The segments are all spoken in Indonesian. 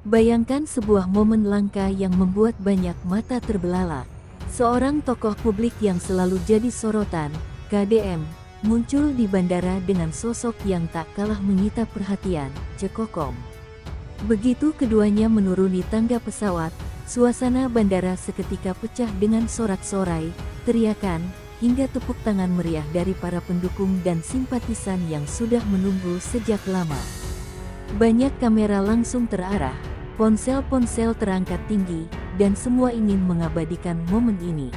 Bayangkan sebuah momen langka yang membuat banyak mata terbelalak. Seorang tokoh publik yang selalu jadi sorotan, KDM, muncul di bandara dengan sosok yang tak kalah menyita perhatian, Cekokom. Begitu keduanya menuruni tangga pesawat, suasana bandara seketika pecah dengan sorak-sorai, teriakan, hingga tepuk tangan meriah dari para pendukung dan simpatisan yang sudah menunggu sejak lama. Banyak kamera langsung terarah, ponsel-ponsel terangkat tinggi, dan semua ingin mengabadikan momen ini.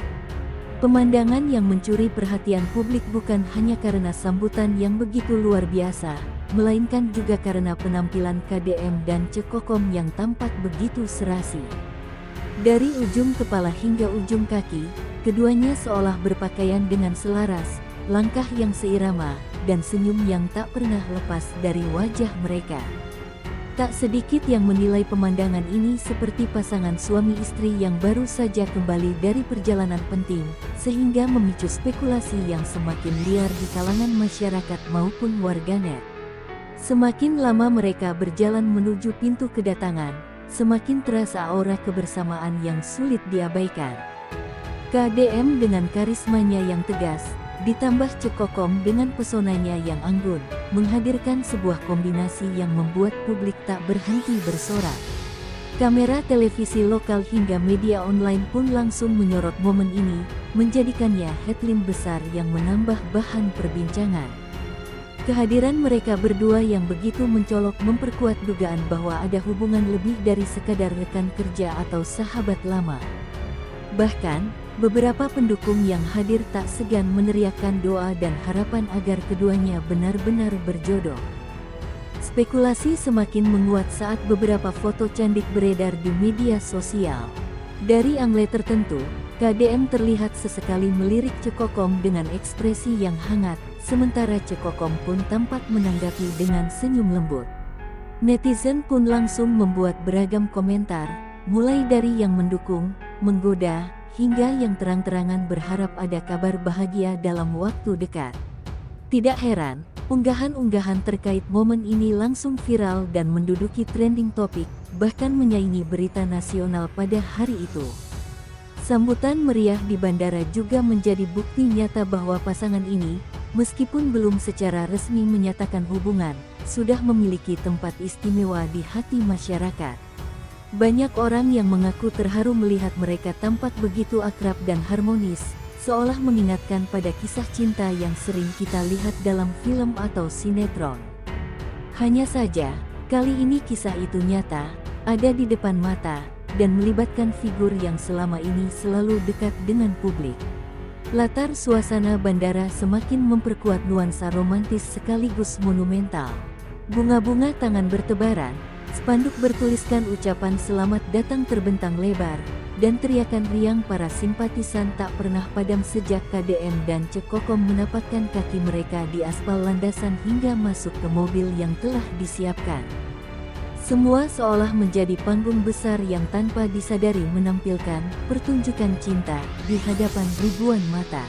Pemandangan yang mencuri perhatian publik bukan hanya karena sambutan yang begitu luar biasa, melainkan juga karena penampilan KDM dan Cekokom yang tampak begitu serasi. Dari ujung kepala hingga ujung kaki, keduanya seolah berpakaian dengan selaras, langkah yang seirama, dan senyum yang tak pernah lepas dari wajah mereka. Tak sedikit yang menilai pemandangan ini seperti pasangan suami istri yang baru saja kembali dari perjalanan penting, sehingga memicu spekulasi yang semakin liar di kalangan masyarakat maupun warganet. Semakin lama mereka berjalan menuju pintu kedatangan, semakin terasa aura kebersamaan yang sulit diabaikan. KDM dengan karismanya yang tegas, ditambah Cekokom dengan pesonanya yang anggun, menghadirkan sebuah kombinasi yang membuat publik tak berhenti bersorak. Kamera televisi lokal hingga media online pun langsung menyorot momen ini, menjadikannya headline besar yang menambah bahan perbincangan. Kehadiran mereka berdua yang begitu mencolok memperkuat dugaan bahwa ada hubungan lebih dari sekadar rekan kerja atau sahabat lama. Bahkan, beberapa pendukung yang hadir tak segan meneriakkan doa dan harapan agar keduanya benar-benar berjodoh. Spekulasi semakin menguat saat beberapa foto cantik beredar di media sosial. Dari angle tertentu, KDM terlihat sesekali melirik Cekokom dengan ekspresi yang hangat, sementara Cekokom pun tampak menanggapi dengan senyum lembut. Netizen pun langsung membuat beragam komentar, mulai dari yang mendukung, menggoda, hingga yang terang-terangan berharap ada kabar bahagia dalam waktu dekat. Tidak heran, unggahan-unggahan terkait momen ini langsung viral dan menduduki trending topik, bahkan menyaingi berita nasional pada hari itu. Sambutan meriah di bandara juga menjadi bukti nyata bahwa pasangan ini, meskipun belum secara resmi menyatakan hubungan, sudah memiliki tempat istimewa di hati masyarakat. Banyak orang yang mengaku terharu melihat mereka tampak begitu akrab dan harmonis, seolah mengingatkan pada kisah cinta yang sering kita lihat dalam film atau sinetron. Hanya saja, kali ini kisah itu nyata, ada di depan mata, dan melibatkan figur yang selama ini selalu dekat dengan publik. Latar suasana bandara semakin memperkuat nuansa romantis sekaligus monumental. Bunga-bunga tangan bertebaran, spanduk bertuliskan ucapan selamat datang terbentang lebar, dan teriakan riang para simpatisan tak pernah padam sejak KDM dan Cekokom menapakkan kaki mereka di aspal landasan hingga masuk ke mobil yang telah disiapkan. Semua seolah menjadi panggung besar yang tanpa disadari menampilkan pertunjukan cinta di hadapan ribuan mata.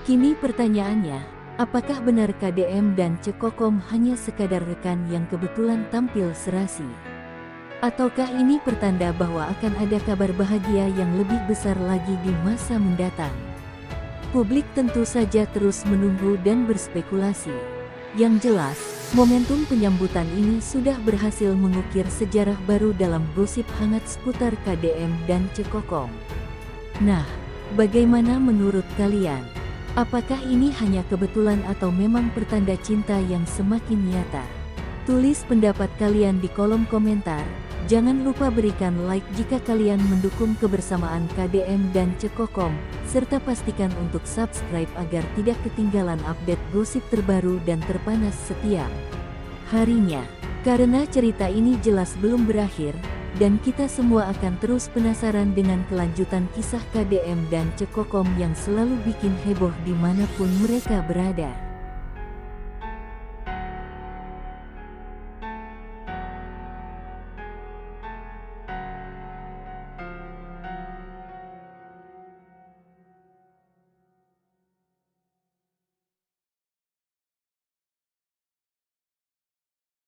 Kini pertanyaannya, apakah benar KDM dan Cekokom hanya sekadar rekan yang kebetulan tampil serasi? Ataukah ini pertanda bahwa akan ada kabar bahagia yang lebih besar lagi di masa mendatang? Publik tentu saja terus menunggu dan berspekulasi. Yang jelas, momentum penyambutan ini sudah berhasil mengukir sejarah baru dalam gosip hangat seputar KDM dan Cekokom. Nah, bagaimana menurut kalian? Apakah ini hanya kebetulan atau memang pertanda cinta yang semakin nyata? Tulis pendapat kalian di kolom komentar. Jangan lupa berikan like jika kalian mendukung kebersamaan KDM dan Cekokom, serta pastikan untuk subscribe agar tidak ketinggalan update gosip terbaru dan terpanas setiap harinya. Karena cerita ini jelas belum berakhir, dan kita semua akan terus penasaran dengan kelanjutan kisah KDM dan Cekokom yang selalu bikin heboh dimanapun mereka berada.